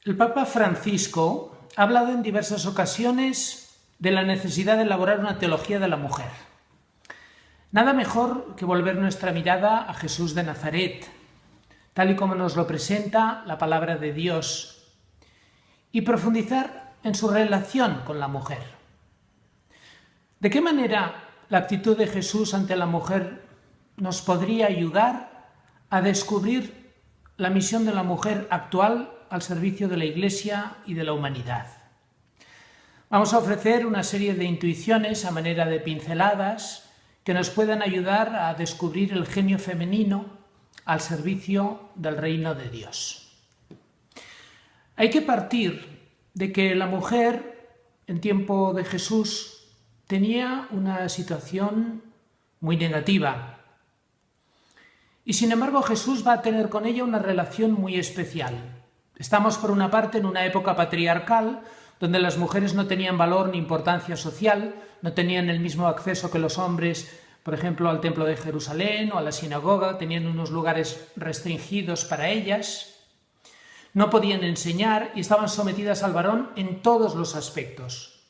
El Papa Francisco ha hablado en diversas ocasiones de la necesidad de elaborar una teología de la mujer. Nada mejor que volver nuestra mirada a Jesús de Nazaret, tal y como nos lo presenta la palabra de Dios, y profundizar en su relación con la mujer. ¿De qué manera la actitud de Jesús ante la mujer nos podría ayudar a descubrir la misión de la mujer actual al servicio de la Iglesia y de la humanidad? Vamos a ofrecer una serie de intuiciones a manera de pinceladas que nos puedan ayudar a descubrir el genio femenino al servicio del reino de Dios. Hay que partir de que la mujer en tiempo de Jesús tenía una situación muy negativa. Y sin embargo Jesús va a tener con ella una relación muy especial. Estamos por una parte en una época patriarcal donde las mujeres no tenían valor ni importancia social, no tenían el mismo acceso que los hombres, por ejemplo, al templo de Jerusalén o a la sinagoga, tenían unos lugares restringidos para ellas, no podían enseñar y estaban sometidas al varón en todos los aspectos.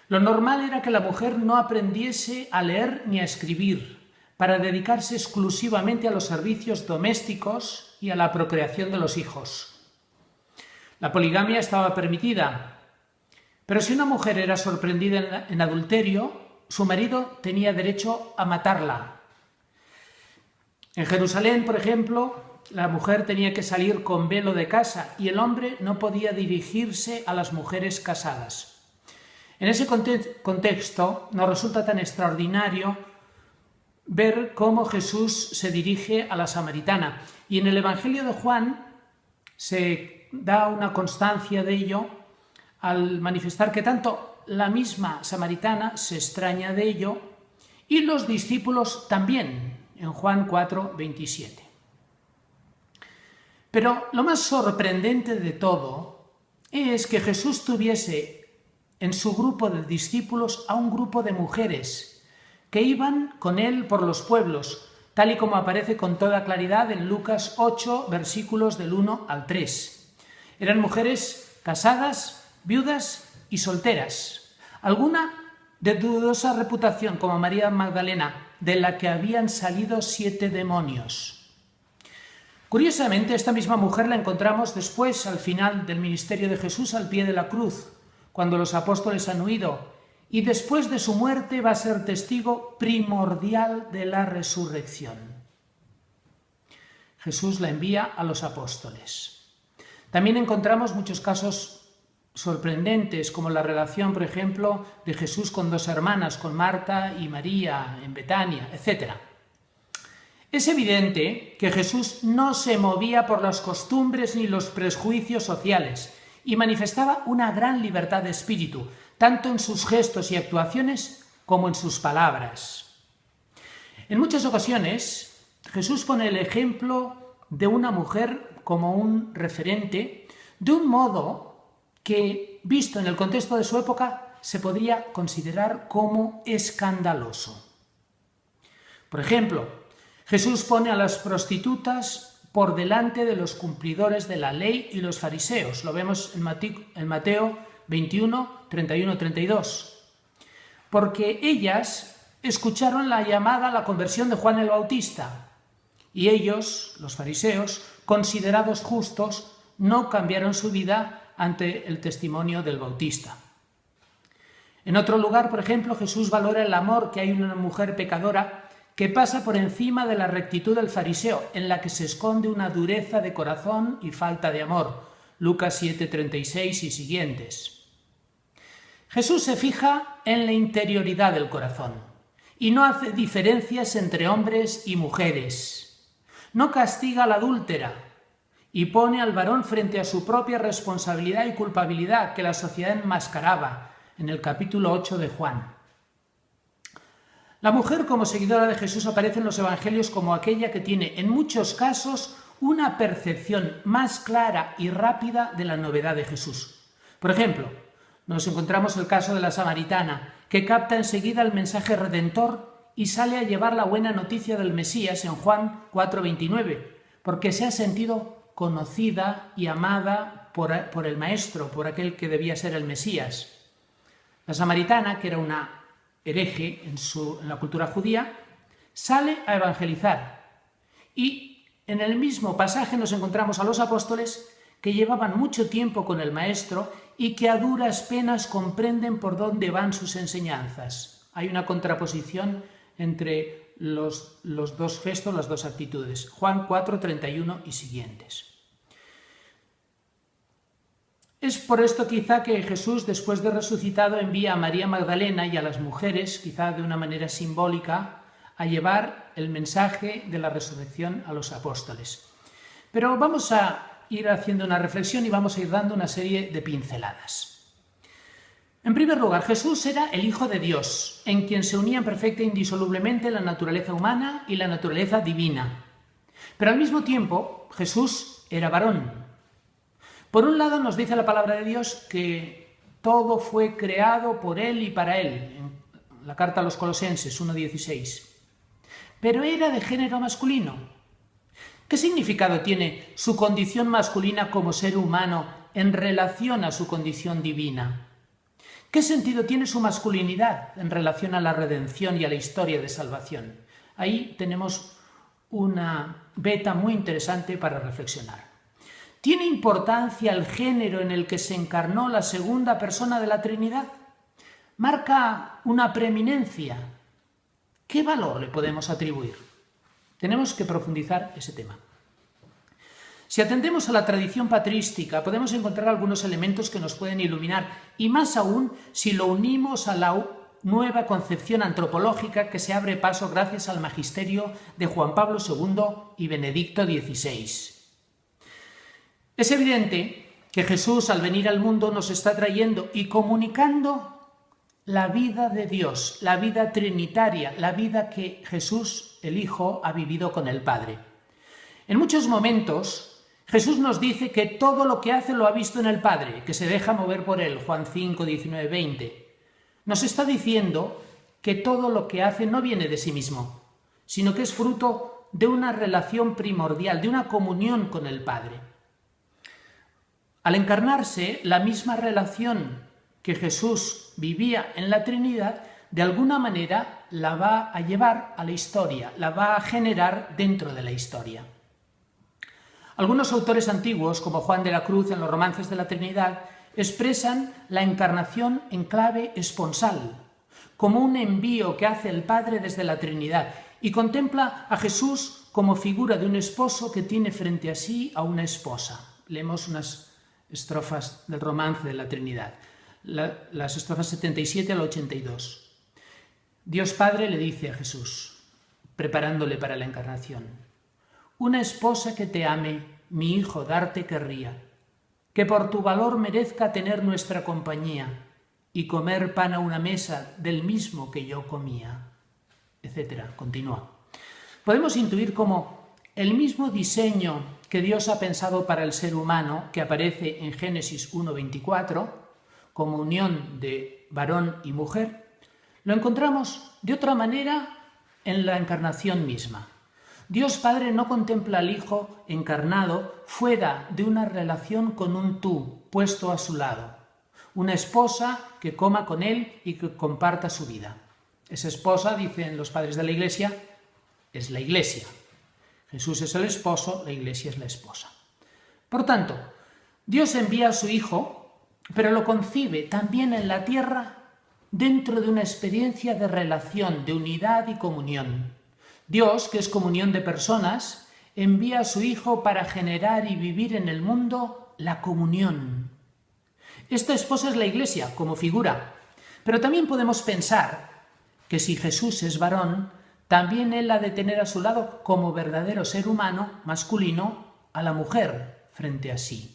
Lo normal era que la mujer no aprendiese a leer ni a escribir, para dedicarse exclusivamente a los servicios domésticos y a la procreación de los hijos. La poligamia estaba permitida, pero si una mujer era sorprendida en adulterio, su marido tenía derecho a matarla. En Jerusalén, por ejemplo, la mujer tenía que salir con velo de casa y el hombre no podía dirigirse a las mujeres casadas. En ese contexto nos resulta tan extraordinario ver cómo Jesús se dirige a la samaritana. Y en el Evangelio de Juan se da una constancia de ello al manifestar que tanto la misma samaritana se extraña de ello y los discípulos también, en Juan 4:27. Pero lo más sorprendente de todo es que Jesús tuviese en su grupo de discípulos a un grupo de mujeres que iban con él por los pueblos, tal y como aparece con toda claridad en Lucas 8, versículos del 1 al 3. Eran mujeres casadas, viudas y solteras, alguna de dudosa reputación, como María Magdalena, de la que habían salido 7 demonios. Curiosamente, esta misma mujer la encontramos después, al final del ministerio de Jesús, al pie de la cruz, cuando los apóstoles han huido, y después de su muerte va a ser testigo primordial de la resurrección. Jesús la envía a los apóstoles. También encontramos muchos casos sorprendentes, como la relación, por ejemplo, de Jesús con 2 hermanas, con Marta y María en Betania, etc. Es evidente que Jesús no se movía por las costumbres ni los prejuicios sociales y manifestaba una gran libertad de espíritu, tanto en sus gestos y actuaciones como en sus palabras. En muchas ocasiones, Jesús pone el ejemplo de una mujer como un referente, de un modo que, visto en el contexto de su época, se podría considerar como escandaloso. Por ejemplo, Jesús pone a las prostitutas por delante de los cumplidores de la ley y los fariseos. Lo vemos en Mateo 21, 31-32. Porque ellas escucharon la llamada a la conversión de Juan el Bautista y ellos, los fariseos, considerados justos, no cambiaron su vida ante el testimonio del Bautista. En otro lugar, por ejemplo, Jesús valora el amor que hay en una mujer pecadora que pasa por encima de la rectitud del fariseo, en la que se esconde una dureza de corazón y falta de amor. Lucas 7:36 y siguientes. Jesús se fija en la interioridad del corazón y no hace diferencias entre hombres y mujeres. No castiga a la adúltera y pone al varón frente a su propia responsabilidad y culpabilidad que la sociedad enmascaraba en el capítulo 8 de Juan. La mujer como seguidora de Jesús aparece en los evangelios como aquella que tiene en muchos casos una percepción más clara y rápida de la novedad de Jesús. Por ejemplo, nos encontramos el caso de la samaritana, que capta enseguida el mensaje redentor y sale a llevar la buena noticia del Mesías en Juan 4:29, porque se ha sentido conocida y amada por el maestro, por aquel que debía ser el Mesías. La samaritana, que era una hereje en la cultura judía, sale a evangelizar. Y en el mismo pasaje nos encontramos a los apóstoles que llevaban mucho tiempo con el maestro y que a duras penas comprenden por dónde van sus enseñanzas. Hay una contraposición entre los dos gestos, las dos actitudes. Juan 4, 31 y siguientes. Es por esto quizá que Jesús, después de resucitado, envía a María Magdalena y a las mujeres, quizá de una manera simbólica, a llevar el mensaje de la resurrección a los apóstoles. Pero vamos a ir haciendo una reflexión y vamos a ir dando una serie de pinceladas. En primer lugar, Jesús era el Hijo de Dios, en quien se unían perfecta e indisolublemente la naturaleza humana y la naturaleza divina. Pero al mismo tiempo, Jesús era varón. Por un lado nos dice la palabra de Dios que todo fue creado por Él y para Él, en la carta a los Colosenses 1:16. Pero era de género masculino. ¿Qué significado tiene su condición masculina como ser humano en relación a su condición divina? ¿Qué sentido tiene su masculinidad en relación a la redención y a la historia de salvación? Ahí tenemos una veta muy interesante para reflexionar. ¿Tiene importancia el género en el que se encarnó la segunda persona de la Trinidad? ¿Marca una preeminencia? ¿Qué valor le podemos atribuir? Tenemos que profundizar ese tema. Si atendemos a la tradición patrística, podemos encontrar algunos elementos que nos pueden iluminar, y más aún si lo unimos a la nueva concepción antropológica que se abre paso gracias al magisterio de Juan Pablo II y Benedicto XVI. Es evidente que Jesús, al venir al mundo, nos está trayendo y comunicando la vida de Dios, la vida trinitaria, la vida que Jesús, el Hijo, ha vivido con el Padre. En muchos momentos, Jesús nos dice que todo lo que hace lo ha visto en el Padre, que se deja mover por Él, Juan 5, 19, 20. Nos está diciendo que todo lo que hace no viene de sí mismo, sino que es fruto de una relación primordial, de una comunión con el Padre. Al encarnarse, la misma relación que Jesús vivía en la Trinidad, de alguna manera la va a llevar a la historia, la va a generar dentro de la historia. Algunos autores antiguos, como Juan de la Cruz en los romances de la Trinidad, expresan la encarnación en clave esponsal, como un envío que hace el Padre desde la Trinidad, y contempla a Jesús como figura de un esposo que tiene frente a sí a una esposa. Leemos unas estrofas del romance de la Trinidad, las estrofas 77 al 82. Dios Padre le dice a Jesús, preparándole para la encarnación: una esposa que te ame, mi hijo, darte querría, que por tu valor merezca tener nuestra compañía y comer pan a una mesa del mismo que yo comía, etc. Continúa. Podemos intuir cómo el mismo diseño que Dios ha pensado para el ser humano, que aparece en Génesis 1:24, como unión de varón y mujer, lo encontramos de otra manera en la encarnación misma. Dios Padre no contempla al Hijo encarnado fuera de una relación con un tú puesto a su lado, una esposa que coma con él y que comparta su vida. Esa esposa, dicen los padres de la Iglesia, es la Iglesia. Jesús es el esposo, la Iglesia es la esposa. Por tanto, Dios envía a su Hijo, pero lo concibe también en la tierra dentro de una experiencia de relación, de unidad y comunión. Dios, que es comunión de personas, envía a su Hijo para generar y vivir en el mundo la comunión. Esta esposa es la Iglesia como figura, pero también podemos pensar que si Jesús es varón, también Él ha de tener a su lado como verdadero ser humano masculino a la mujer frente a sí.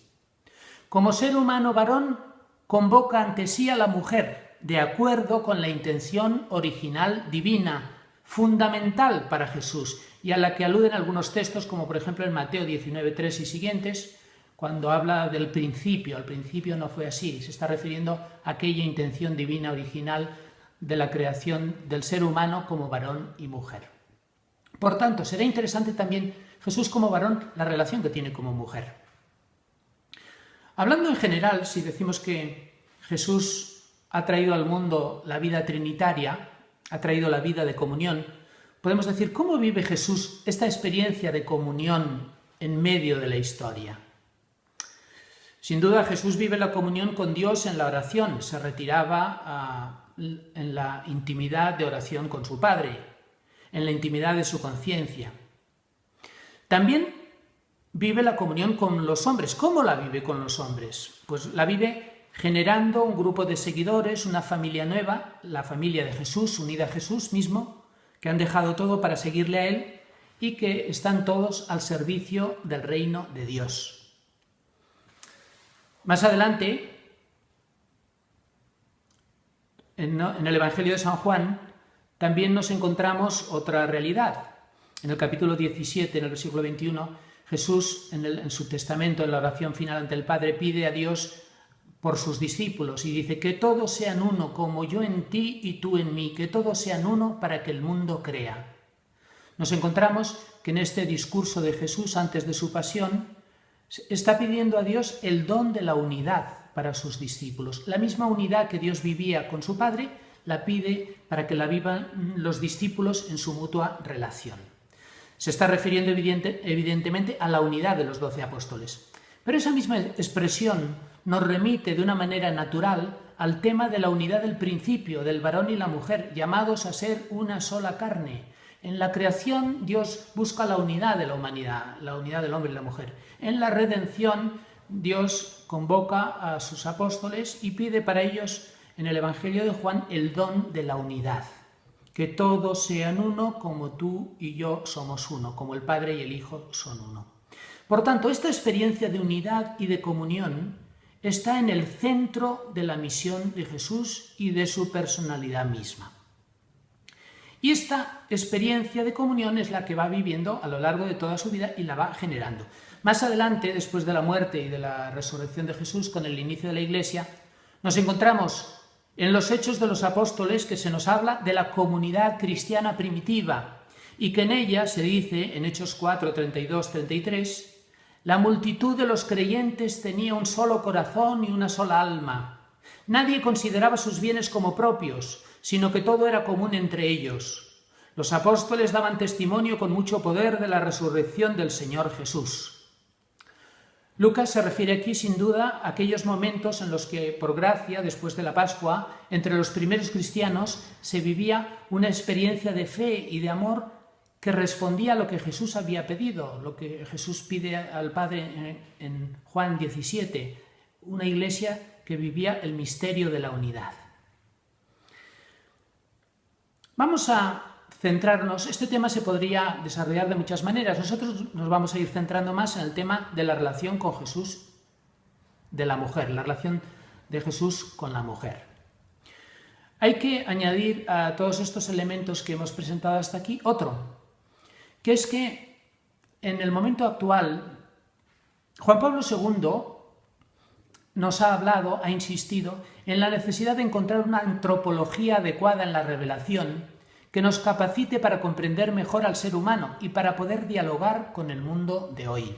Como ser humano varón, convoca ante sí a la mujer, de acuerdo con la intención original divina, fundamental para Jesús, y a la que aluden algunos textos, como por ejemplo en Mateo 19:3 y siguientes, cuando habla del principio. Al principio no fue así, se está refiriendo a aquella intención divina original de la creación del ser humano como varón y mujer. Por tanto, será interesante también Jesús como varón, la relación que tiene como mujer. Hablando en general, si decimos que Jesús ha traído al mundo la vida trinitaria, ha traído la vida de comunión, podemos decir, ¿cómo vive Jesús esta experiencia de comunión en medio de la historia? Sin duda, Jesús vive la comunión con Dios en la oración, se retiraba en la intimidad de oración con su Padre, en la intimidad de su conciencia. También vive la comunión con los hombres. ¿Cómo la vive con los hombres? Pues la vive generando un grupo de seguidores, una familia nueva, la familia de Jesús, unida a Jesús mismo, que han dejado todo para seguirle a Él y que están todos al servicio del reino de Dios. Más adelante, en el Evangelio de San Juan, también nos encontramos otra realidad. En el capítulo 17, en el versículo 21, Jesús, en su testamento, en la oración final ante el Padre, pide a Dios por sus discípulos y dice que todos sean uno, como yo en ti y tú en mí, que todos sean uno para que el mundo crea. Nos encontramos que en este discurso de Jesús antes de su pasión, está pidiendo a Dios el don de la unidad para sus discípulos. La misma unidad que Dios vivía con su Padre, la pide para que la vivan los discípulos en su mutua relación. Se está refiriendo evidentemente a la unidad de los 12 apóstoles. Pero esa misma expresión nos remite de una manera natural al tema de la unidad del principio, del varón y la mujer, llamados a ser una sola carne. En la creación Dios busca la unidad de la humanidad, la unidad del hombre y la mujer. En la redención Dios convoca a sus apóstoles y pide para ellos en el Evangelio de Juan el don de la unidad. Que todos sean uno como tú y yo somos uno, como el Padre y el Hijo son uno. Por tanto, esta experiencia de unidad y de comunión está en el centro de la misión de Jesús y de su personalidad misma. Y esta experiencia de comunión es la que va viviendo a lo largo de toda su vida y la va generando. Más adelante, después de la muerte y de la resurrección de Jesús, con el inicio de la Iglesia, nos encontramos en los Hechos de los Apóstoles que se nos habla de la comunidad cristiana primitiva y que en ella se dice, en Hechos 4, 32, 33, la multitud de los creyentes tenía un solo corazón y una sola alma. Nadie consideraba sus bienes como propios, sino que todo era común entre ellos. Los apóstoles daban testimonio con mucho poder de la resurrección del Señor Jesús. Lucas se refiere aquí sin duda a aquellos momentos en los que, por gracia, después de la Pascua, entre los primeros cristianos se vivía una experiencia de fe y de amor que respondía a lo que Jesús había pedido, lo que Jesús pide al Padre en Juan 17, una iglesia que vivía el misterio de la unidad. Vamos a centrarnos, este tema se podría desarrollar de muchas maneras. Nosotros nos vamos a ir centrando más en el tema de la relación con Jesús de la mujer, la relación de Jesús con la mujer. Hay que añadir a todos estos elementos que hemos presentado hasta aquí otro, que es que en el momento actual Juan Pablo II nos ha hablado, ha insistido en la necesidad de encontrar una antropología adecuada en la revelación que nos capacite para comprender mejor al ser humano y para poder dialogar con el mundo de hoy.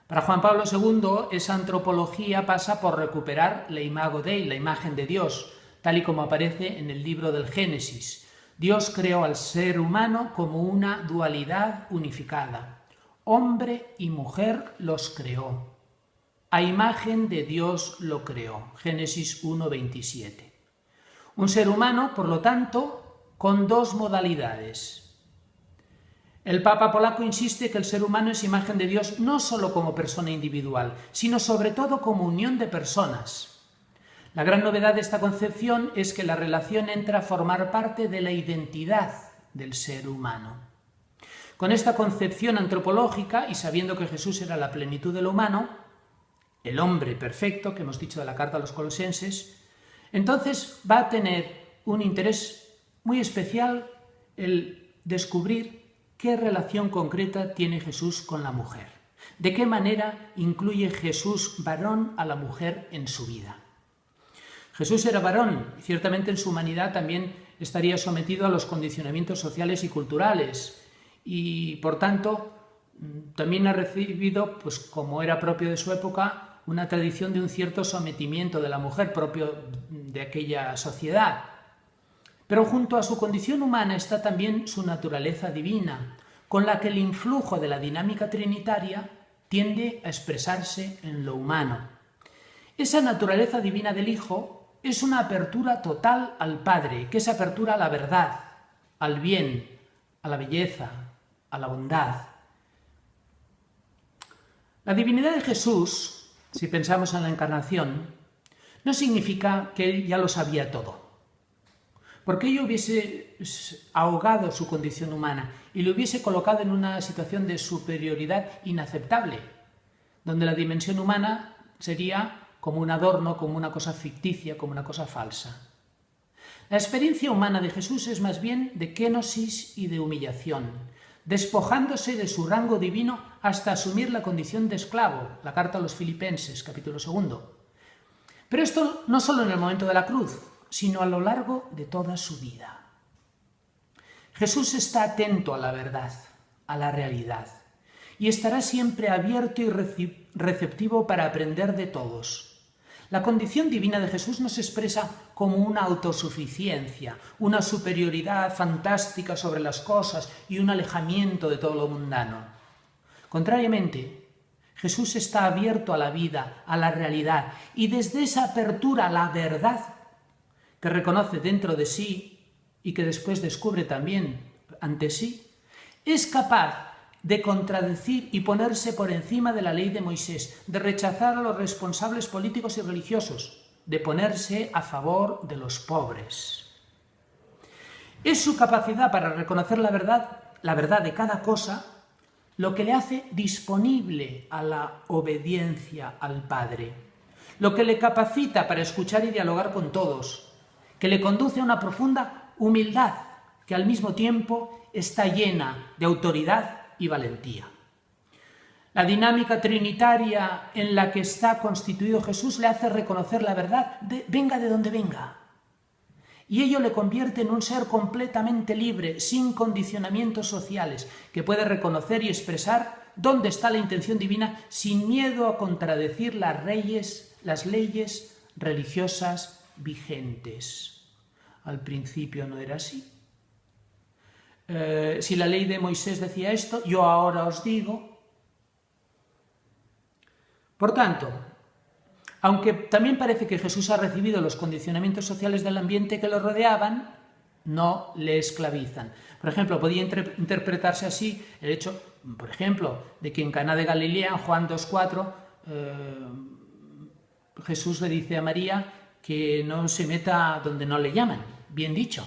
Para Juan Pablo II, esa antropología pasa por recuperar la imago Dei, la imagen de Dios, tal y como aparece en el libro del Génesis. Dios creó al ser humano como una dualidad unificada. Hombre y mujer los creó. A imagen de Dios lo creó. Génesis 1:27. Un ser humano, por lo tanto, con dos modalidades. El Papa polaco insiste que el ser humano es imagen de Dios no solo como persona individual, sino sobre todo como unión de personas. La gran novedad de esta concepción es que la relación entra a formar parte de la identidad del ser humano. Con esta concepción antropológica, y sabiendo que Jesús era la plenitud de lo humano, el hombre perfecto, que hemos dicho de la carta a los Colosenses, entonces va a tener un interés muy especial el descubrir qué relación concreta tiene Jesús con la mujer. De qué manera incluye Jesús varón a la mujer en su vida. Jesús era varón, y ciertamente en su humanidad también estaría sometido a los condicionamientos sociales y culturales, y por tanto también ha recibido, pues como era propio de su época, una tradición de un cierto sometimiento de la mujer propio de aquella sociedad. Pero junto a su condición humana está también su naturaleza divina, con la que el influjo de la dinámica trinitaria tiende a expresarse en lo humano. Esa naturaleza divina del Hijo es una apertura total al Padre, que es apertura a la verdad, al bien, a la belleza, a la bondad. La divinidad de Jesús, si pensamos en la encarnación, no significa que Él ya lo sabía todo, porque ello hubiese ahogado su condición humana y le hubiese colocado en una situación de superioridad inaceptable, donde la dimensión humana sería como un adorno, como una cosa ficticia, como una cosa falsa. La experiencia humana de Jesús es más bien de kenosis y de humillación, despojándose de su rango divino hasta asumir la condición de esclavo, la carta a los Filipenses, capítulo 2. Pero esto no solo en el momento de la cruz, sino a lo largo de toda su vida. Jesús está atento a la verdad, a la realidad, y estará siempre abierto y receptivo para aprender de todos. La condición divina de Jesús no se expresa como una autosuficiencia, una superioridad fantástica sobre las cosas y un alejamiento de todo lo mundano. Contrariamente, Jesús está abierto a la vida, a la realidad, y desde esa apertura a la verdad que reconoce dentro de sí y que después descubre también ante sí, es capaz de contradecir y ponerse por encima de la ley de Moisés, de rechazar a los responsables políticos y religiosos, de ponerse a favor de los pobres. Es su capacidad para reconocer la verdad de cada cosa, lo que le hace disponible a la obediencia al Padre, lo que le capacita para escuchar y dialogar con todos, que le conduce a una profunda humildad que al mismo tiempo está llena de autoridad y valentía. La dinámica trinitaria en la que está constituido Jesús le hace reconocer la verdad, venga de donde venga. Y ello le convierte en un ser completamente libre, sin condicionamientos sociales, que puede reconocer y expresar dónde está la intención divina sin miedo a contradecir las leyes religiosas vigentes. Al principio no era así. Si la ley de Moisés decía esto, yo ahora os digo. Por tanto, aunque también parece que Jesús ha recibido los condicionamientos sociales del ambiente que lo rodeaban, no le esclavizan. Por ejemplo, podía interpretarse así el hecho, por ejemplo, de que en Caná de Galilea, en Juan 2:4, Jesús le dice a María que no se meta donde no le llaman. Bien dicho.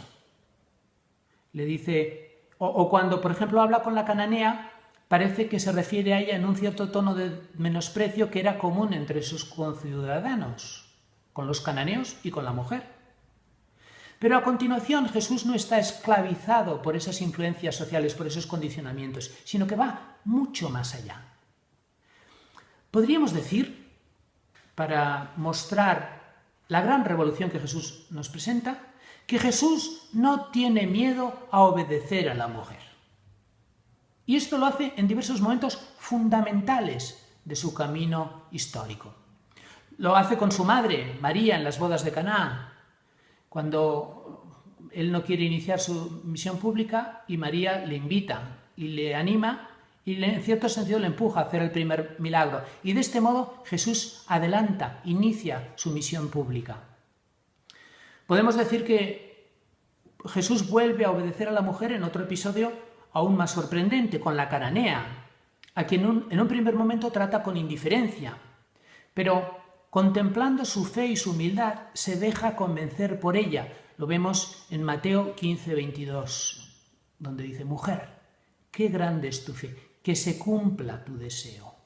Le dice... O cuando, por ejemplo, habla con la cananea, parece que se refiere a ella en un cierto tono de menosprecio que era común entre sus conciudadanos, con los cananeos y con la mujer. Pero a continuación Jesús no está esclavizado por esas influencias sociales, por esos condicionamientos, sino que va mucho más allá. Podríamos decir, para mostrar la gran revolución que Jesús nos presenta, que Jesús no tiene miedo a obedecer a la mujer. Y esto lo hace en diversos momentos fundamentales de su camino histórico. Lo hace con su madre, María, en las bodas de Caná, cuando él no quiere iniciar su misión pública y María le invita y le anima y en cierto sentido le empuja a hacer el primer milagro. Y de este modo Jesús inicia su misión pública. Podemos decir que Jesús vuelve a obedecer a la mujer en otro episodio aún más sorprendente, con la cananea, a quien en un primer momento trata con indiferencia, pero contemplando su fe y su humildad se deja convencer por ella. Lo vemos en Mateo 15:22, donde dice: mujer, qué grande es tu fe, que se cumpla tu deseo.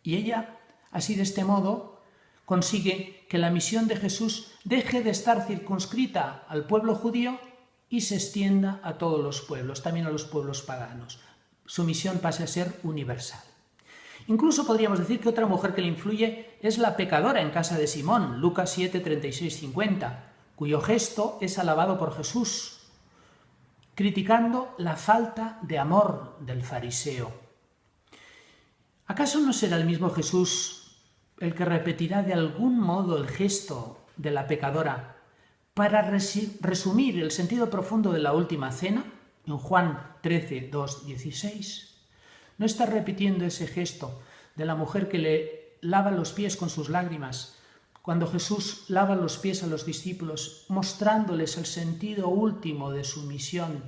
Y ella, así de este modo, consigue que la misión de Jesús deje de estar circunscrita al pueblo judío y se extienda a todos los pueblos, también a los pueblos paganos. Su misión pase a ser universal. Incluso podríamos decir que otra mujer que le influye es la pecadora en casa de Simón, Lucas 7, 36, 50, cuyo gesto es alabado por Jesús, criticando la falta de amor del fariseo. ¿Acaso no será el mismo Jesús el que repetirá de algún modo el gesto de la pecadora para resumir el sentido profundo de la última cena, en Juan 13, 2, 16, no está repitiendo ese gesto de la mujer que le lava los pies con sus lágrimas, cuando Jesús lava los pies a los discípulos, mostrándoles el sentido último de su misión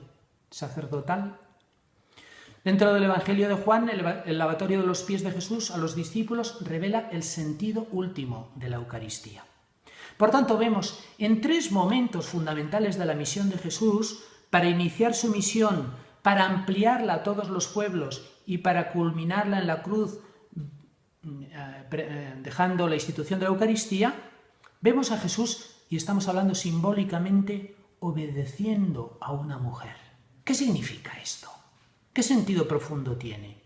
sacerdotal. Dentro del Evangelio de Juan, el lavatorio de los pies de Jesús a los discípulos revela el sentido último de la Eucaristía. Por tanto, vemos en tres momentos fundamentales de la misión de Jesús, para iniciar su misión, para ampliarla a todos los pueblos y para culminarla en la cruz, dejando la institución de la Eucaristía, vemos a Jesús, y estamos hablando simbólicamente, obedeciendo a una mujer. ¿Qué significa esto? ¿Qué sentido profundo tiene?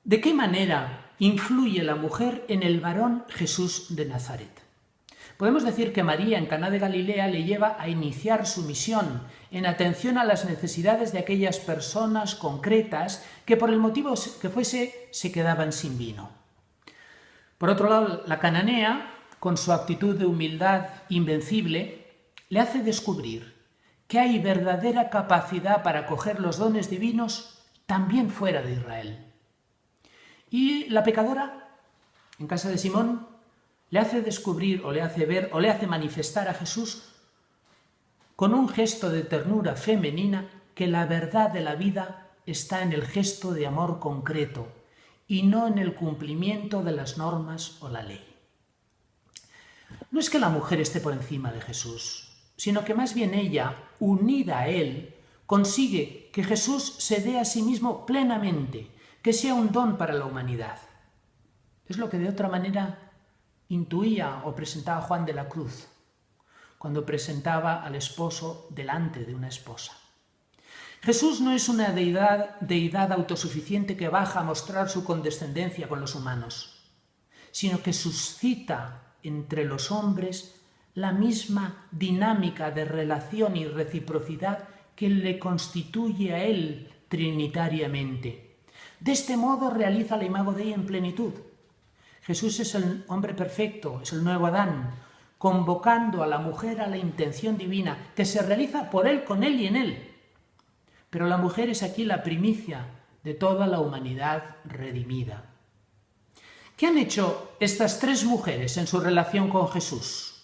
¿De qué manera influye la mujer en el varón Jesús de Nazaret? Podemos decir que María en Caná de Galilea le lleva a iniciar su misión en atención a las necesidades de aquellas personas concretas que por el motivo que fuese se quedaban sin vino. Por otro lado, la cananea, con su actitud de humildad invencible, le hace descubrir que hay verdadera capacidad para acoger los dones divinos también fuera de Israel. Y la pecadora, en casa de Simón, le hace descubrir o le hace ver o le hace manifestar a Jesús con un gesto de ternura femenina que la verdad de la vida está en el gesto de amor concreto y no en el cumplimiento de las normas o la ley. No es que la mujer esté por encima de Jesús, sino que más bien ella, unida a él, consigue que Jesús se dé a sí mismo plenamente, que sea un don para la humanidad. Es lo que de otra manera intuía o presentaba Juan de la Cruz, cuando presentaba al esposo delante de una esposa. Jesús no es una deidad autosuficiente que baja a mostrar su condescendencia con los humanos, sino que suscita entre los hombres la misma dinámica de relación y reciprocidad que le constituye a él trinitariamente. De este modo realiza la imago Dei en plenitud. Jesús es el hombre perfecto, es el nuevo Adán, convocando a la mujer a la intención divina, que se realiza por él, con él y en él. Pero la mujer es aquí la primicia de toda la humanidad redimida. ¿Qué han hecho estas tres mujeres en su relación con Jesús?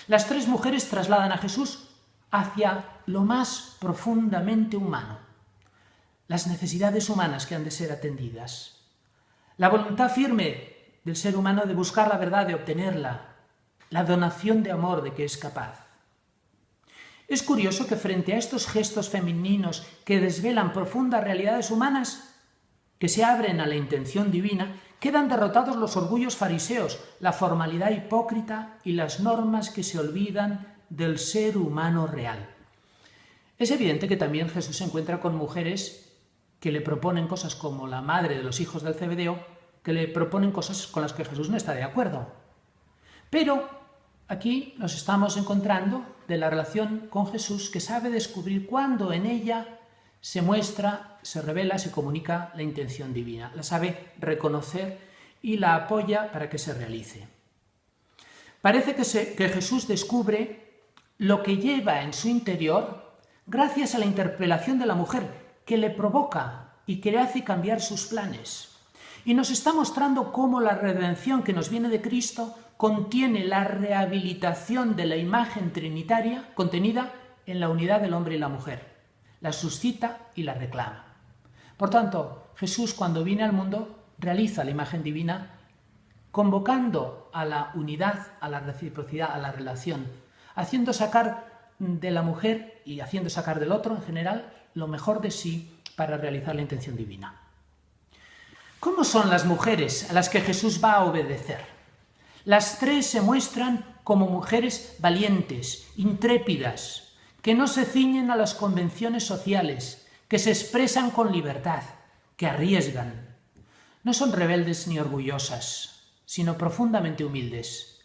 Las tres mujeres trasladan a Jesús hacia lo más profundamente humano, las necesidades humanas que han de ser atendidas, la voluntad firme del ser humano de buscar la verdad, de obtenerla, la donación de amor de que es capaz. Es curioso que frente a estos gestos femeninos que desvelan profundas realidades humanas, que se abren a la intención divina, quedan derrotados los orgullos fariseos, la formalidad hipócrita y las normas que se olvidan del ser humano real. Es evidente que también Jesús se encuentra con mujeres que le proponen cosas como la madre de los hijos del Zebedeo, que le proponen cosas con las que Jesús no está de acuerdo. Pero aquí nos estamos encontrando de la relación con Jesús, que sabe descubrir cuándo en ella se muestra, se revela, se comunica la intención divina. La sabe reconocer y la apoya para que se realice. Parece que Jesús descubre lo que lleva en su interior gracias a la interpelación de la mujer, que le provoca y que le hace cambiar sus planes. Y nos está mostrando cómo la redención que nos viene de Cristo contiene la rehabilitación de la imagen trinitaria contenida en la unidad del hombre y la mujer. La suscita y la reclama. Por tanto, Jesús, cuando viene al mundo, realiza la imagen divina convocando a la unidad, a la reciprocidad, a la relación, haciendo sacar de la mujer y haciendo sacar del otro, en general, lo mejor de sí para realizar la intención divina. ¿Cómo son las mujeres a las que Jesús va a obedecer? Las tres se muestran como mujeres valientes, intrépidas, que no se ciñen a las convenciones sociales, que se expresan con libertad, que arriesgan. No son rebeldes ni orgullosas, sino profundamente humildes.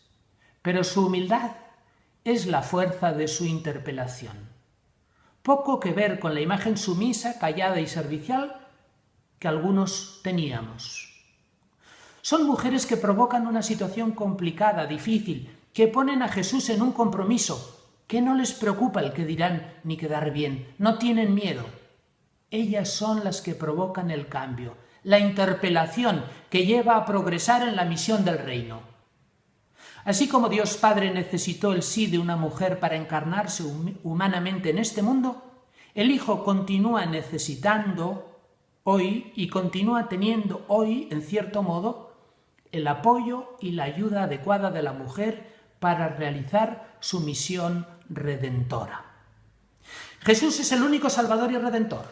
Pero su humildad es la fuerza de su interpelación. Poco que ver con la imagen sumisa, callada y servicial que algunos teníamos. Son mujeres que provocan una situación complicada, difícil, que ponen a Jesús en un compromiso, que no les preocupa el que dirán ni quedar bien, no tienen miedo. Ellas son las que provocan el cambio, la interpelación que lleva a progresar en la misión del reino. Así como Dios Padre necesitó el sí de una mujer para encarnarse humanamente en este mundo, el Hijo continúa necesitando hoy y continúa teniendo hoy, en cierto modo, el apoyo y la ayuda adecuada de la mujer para realizar su misión redentora. Jesús es el único Salvador y Redentor,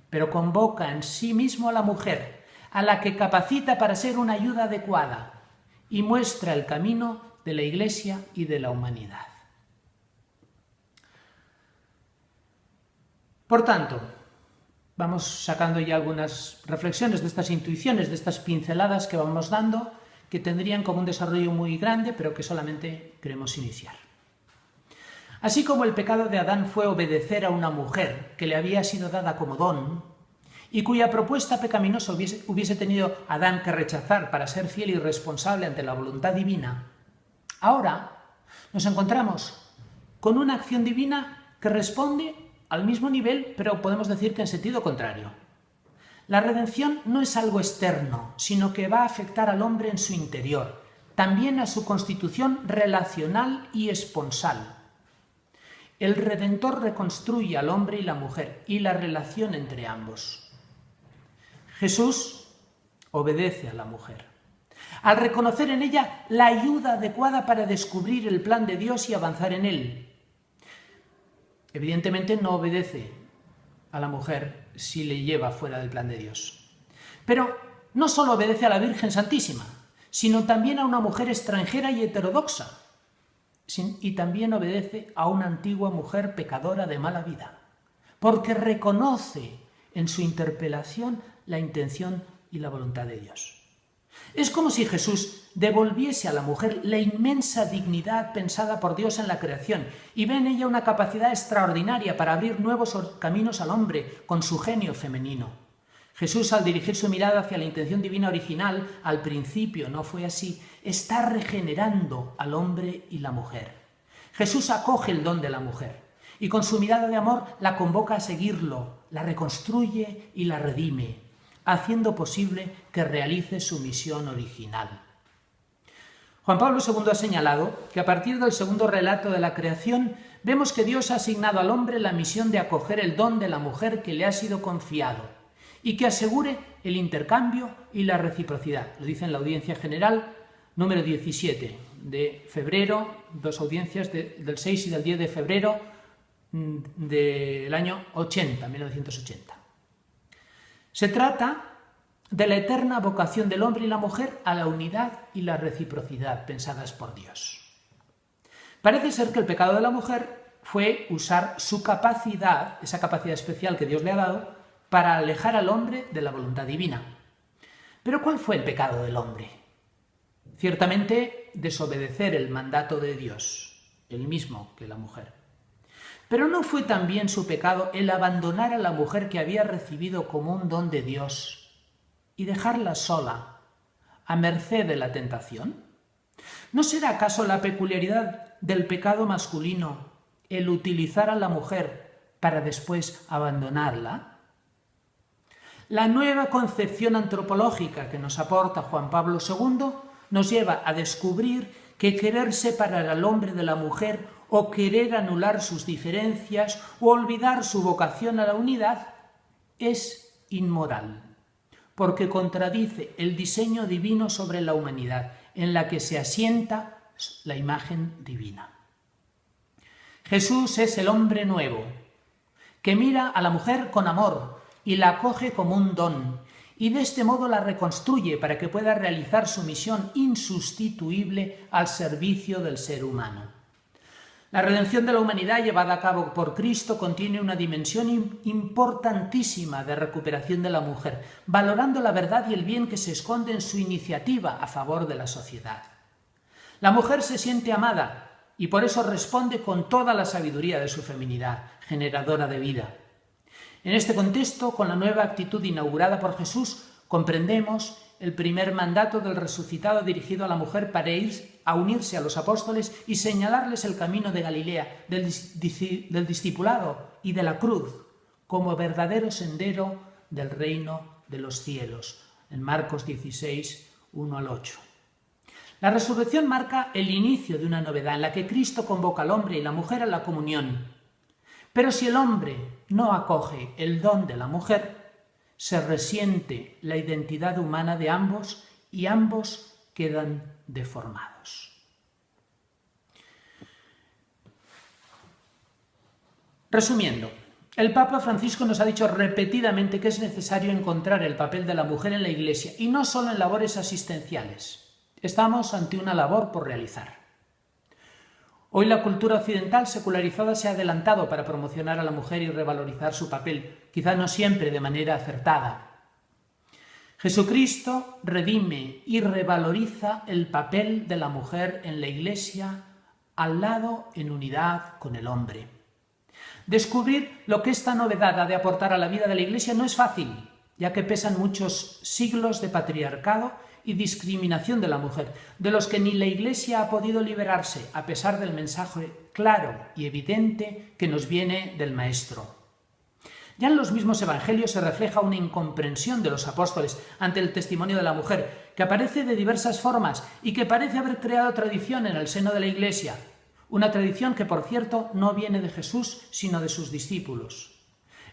pero convoca en sí mismo a la mujer, a la que capacita para ser una ayuda adecuada y muestra el camino de la Iglesia y de la humanidad. Por tanto, vamos sacando ya algunas reflexiones de estas intuiciones, de estas pinceladas que vamos dando, que tendrían como un desarrollo muy grande, pero que solamente queremos iniciar. Así como el pecado de Adán fue obedecer a una mujer que le había sido dada como don y cuya propuesta pecaminosa hubiese tenido Adán que rechazar para ser fiel y responsable ante la voluntad divina, ahora nos encontramos con una acción divina que responde al mismo nivel, pero podemos decir que en sentido contrario. La redención no es algo externo, sino que va a afectar al hombre en su interior, también a su constitución relacional y esponsal. El Redentor reconstruye al hombre y la mujer y la relación entre ambos. Jesús obedece a la mujer, al reconocer en ella la ayuda adecuada para descubrir el plan de Dios y avanzar en él. Evidentemente no obedece a la mujer si le lleva fuera del plan de Dios. Pero no solo obedece a la Virgen Santísima, sino también a una mujer extranjera y heterodoxa. Y también obedece a una antigua mujer pecadora de mala vida, porque reconoce en su interpelación la intención y la voluntad de Dios. Es como si Jesús devolviese a la mujer la inmensa dignidad pensada por Dios en la creación y ve en ella una capacidad extraordinaria para abrir nuevos caminos al hombre con su genio femenino. Jesús, al dirigir su mirada hacia la intención divina original, al principio no fue así, está regenerando al hombre y la mujer. Jesús acoge el don de la mujer y con su mirada de amor la convoca a seguirlo, la reconstruye y la redime, haciendo posible que realice su misión original. Juan Pablo II ha señalado que a partir del segundo relato de la creación vemos que Dios ha asignado al hombre la misión de acoger el don de la mujer que le ha sido confiado y que asegure el intercambio y la reciprocidad. Lo dice en la audiencia general número 17 de febrero, dos audiencias del 6 y del 10 de febrero del año 1980. Se trata de la eterna vocación del hombre y la mujer a la unidad y la reciprocidad pensadas por Dios. Parece ser que el pecado de la mujer fue usar su capacidad, esa capacidad especial que Dios le ha dado, para alejar al hombre de la voluntad divina. Pero ¿cuál fue el pecado del hombre? Ciertamente, desobedecer el mandato de Dios, el mismo que la mujer. Pero ¿no fue también su pecado el abandonar a la mujer que había recibido como un don de Dios y dejarla sola, a merced de la tentación? ¿No será acaso la peculiaridad del pecado masculino el utilizar a la mujer para después abandonarla? La nueva concepción antropológica que nos aporta Juan Pablo II nos lleva a descubrir que querer separar al hombre de la mujer o querer anular sus diferencias o olvidar su vocación a la unidad es inmoral, porque contradice el diseño divino sobre la humanidad, en la que se asienta la imagen divina. Jesús es el hombre nuevo, que mira a la mujer con amor y la acoge como un don, y de este modo la reconstruye para que pueda realizar su misión insustituible al servicio del ser humano. La redención de la humanidad llevada a cabo por Cristo contiene una dimensión importantísima de recuperación de la mujer, valorando la verdad y el bien que se esconde en su iniciativa a favor de la sociedad. La mujer se siente amada y por eso responde con toda la sabiduría de su feminidad, generadora de vida. En este contexto, con la nueva actitud inaugurada por Jesús, comprendemos el primer mandato del resucitado dirigido a la mujer para ir a unirse a los apóstoles y señalarles el camino de Galilea, del discipulado y de la cruz, como verdadero sendero del reino de los cielos, en Marcos 16, 1 al 8. La resurrección marca el inicio de una novedad en la que Cristo convoca al hombre y la mujer a la comunión. Pero si el hombre no acoge el don de la mujer, se resiente la identidad humana de ambos y ambos quedan deformados. Resumiendo, el Papa Francisco nos ha dicho repetidamente que es necesario encontrar el papel de la mujer en la Iglesia y no solo en labores asistenciales. Estamos ante una labor por realizar. Hoy la cultura occidental secularizada se ha adelantado para promocionar a la mujer y revalorizar su papel, quizá no siempre de manera acertada. Jesucristo redime y revaloriza el papel de la mujer en la Iglesia al lado en unidad con el hombre. Descubrir lo que esta novedad ha de aportar a la vida de la Iglesia no es fácil, ya que pesan muchos siglos de patriarcado y discriminación de la mujer, de los que ni la Iglesia ha podido liberarse, a pesar del mensaje claro y evidente que nos viene del Maestro. Ya en los mismos evangelios se refleja una incomprensión de los apóstoles ante el testimonio de la mujer, que aparece de diversas formas y que parece haber creado tradición en el seno de la Iglesia, una tradición que, por cierto, no viene de Jesús, sino de sus discípulos.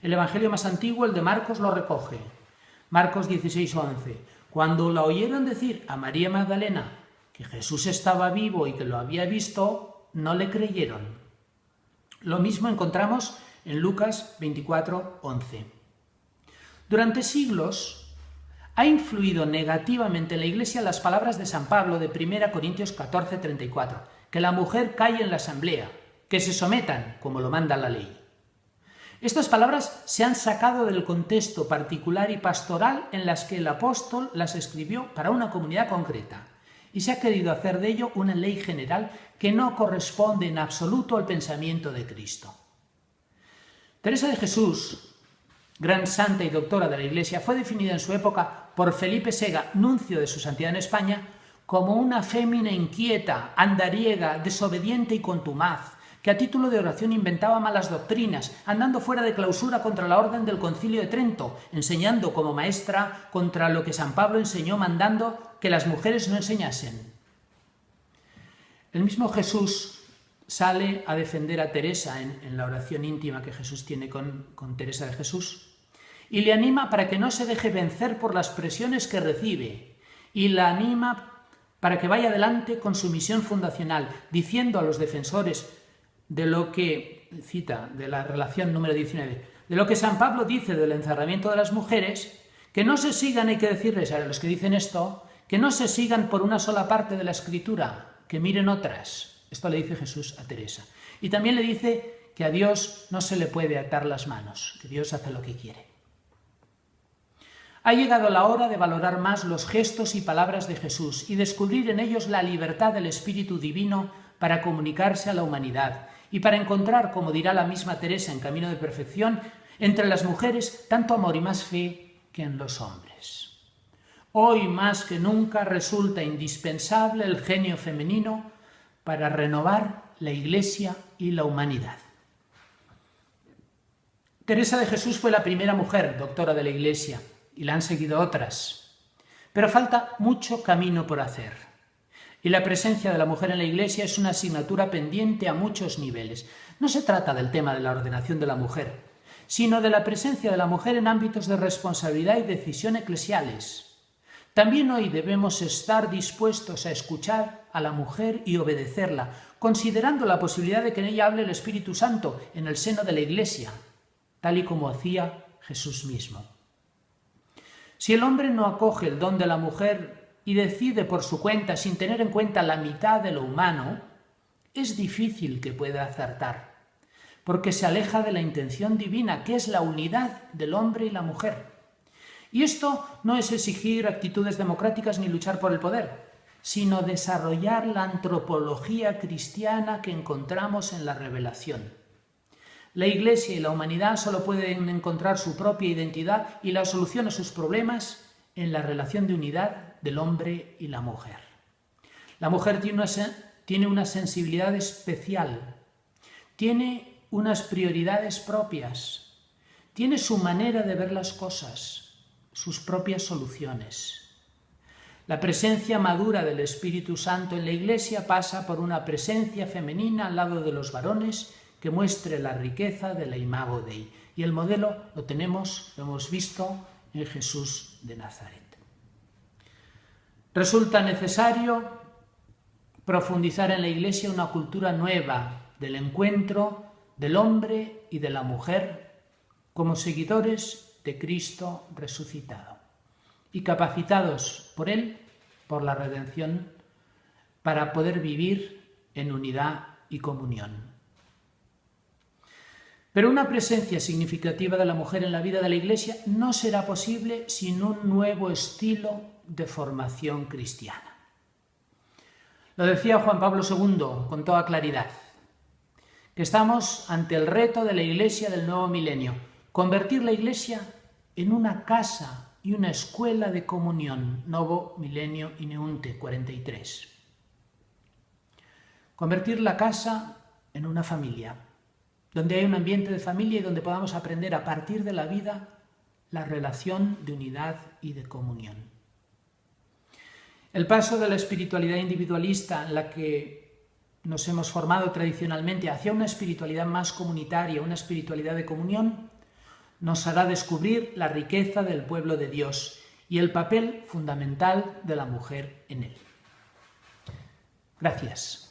El evangelio más antiguo, el de Marcos, lo recoge. Marcos 16, 11. Cuando la oyeron decir a María Magdalena que Jesús estaba vivo y que lo había visto, no le creyeron. Lo mismo encontramos en Lucas 24, 11. Durante siglos ha influido negativamente en la Iglesia las palabras de San Pablo de 1 Corintios 14, 34, que la mujer calle en la asamblea, que se sometan como lo manda la ley. Estas palabras se han sacado del contexto particular y pastoral en las que el apóstol las escribió para una comunidad concreta, y se ha querido hacer de ello una ley general que no corresponde en absoluto al pensamiento de Cristo. Teresa de Jesús, gran santa y doctora de la Iglesia, fue definida en su época por Felipe Sega, nuncio de su santidad en España, como una fémina inquieta, andariega, desobediente y contumaz, que a título de oración inventaba malas doctrinas, andando fuera de clausura contra la orden del Concilio de Trento, enseñando como maestra contra lo que San Pablo enseñó, mandando que las mujeres no enseñasen. El mismo Jesús sale a defender a Teresa en la oración íntima que Jesús tiene con Teresa de Jesús, y le anima para que no se deje vencer por las presiones que recibe, y la anima para que vaya adelante con su misión fundacional, diciendo a los defensores de lo que, cita de la relación número 19, de lo que San Pablo dice del encerramiento de las mujeres, que no se sigan, hay que decirles a los que dicen esto, que no se sigan por una sola parte de la Escritura, que miren otras. Esto le dice Jesús a Teresa. Y también le dice que a Dios no se le puede atar las manos, que Dios hace lo que quiere. Ha llegado la hora de valorar más los gestos y palabras de Jesús y descubrir en ellos la libertad del Espíritu Divino para comunicarse a la humanidad y para encontrar, como dirá la misma Teresa en Camino de Perfección, entre las mujeres tanto amor y más fe que en los hombres. Hoy más que nunca resulta indispensable el genio femenino para renovar la Iglesia y la humanidad. Teresa de Jesús fue la primera mujer doctora de la Iglesia y la han seguido otras, pero falta mucho camino por hacer. Y la presencia de la mujer en la Iglesia es una asignatura pendiente a muchos niveles. No se trata del tema de la ordenación de la mujer, sino de la presencia de la mujer en ámbitos de responsabilidad y decisión eclesiales. También hoy debemos estar dispuestos a escuchar a la mujer y obedecerla, considerando la posibilidad de que en ella hable el Espíritu Santo en el seno de la Iglesia, tal y como hacía Jesús mismo. Si el hombre no acoge el don de la mujer y decide por su cuenta, sin tener en cuenta la mitad de lo humano, es difícil que pueda acertar, porque se aleja de la intención divina, que es la unidad del hombre y la mujer. Y esto no es exigir actitudes democráticas ni luchar por el poder, sino desarrollar la antropología cristiana que encontramos en la revelación. La Iglesia y la humanidad solo pueden encontrar su propia identidad y la solución a sus problemas en la relación de unidad del hombre y la mujer. La mujer tiene una sensibilidad especial, tiene unas prioridades propias, tiene su manera de ver las cosas, sus propias soluciones. La presencia madura del Espíritu Santo en la Iglesia pasa por una presencia femenina al lado de los varones que muestre la riqueza de la imago Dei. Y el modelo lo hemos visto en Jesús de Nazaret. Resulta necesario profundizar en la Iglesia una cultura nueva del encuentro del hombre y de la mujer como seguidores de Cristo resucitado y capacitados por Él, por la redención, para poder vivir en unidad y comunión. Pero una presencia significativa de la mujer en la vida de la Iglesia no será posible sin un nuevo estilo de formación cristiana. Lo decía Juan Pablo II con toda claridad, que estamos ante el reto de la Iglesia del nuevo milenio, convertir la Iglesia en una casa y una escuela de comunión, Novo Milenio Ineunte 43. Convertir la casa en una familia, donde hay un ambiente de familia y donde podamos aprender a partir de la vida la relación de unidad y de comunión. El paso de la espiritualidad individualista en la que nos hemos formado tradicionalmente hacia una espiritualidad más comunitaria, una espiritualidad de comunión, nos hará descubrir la riqueza del pueblo de Dios y el papel fundamental de la mujer en él. Gracias.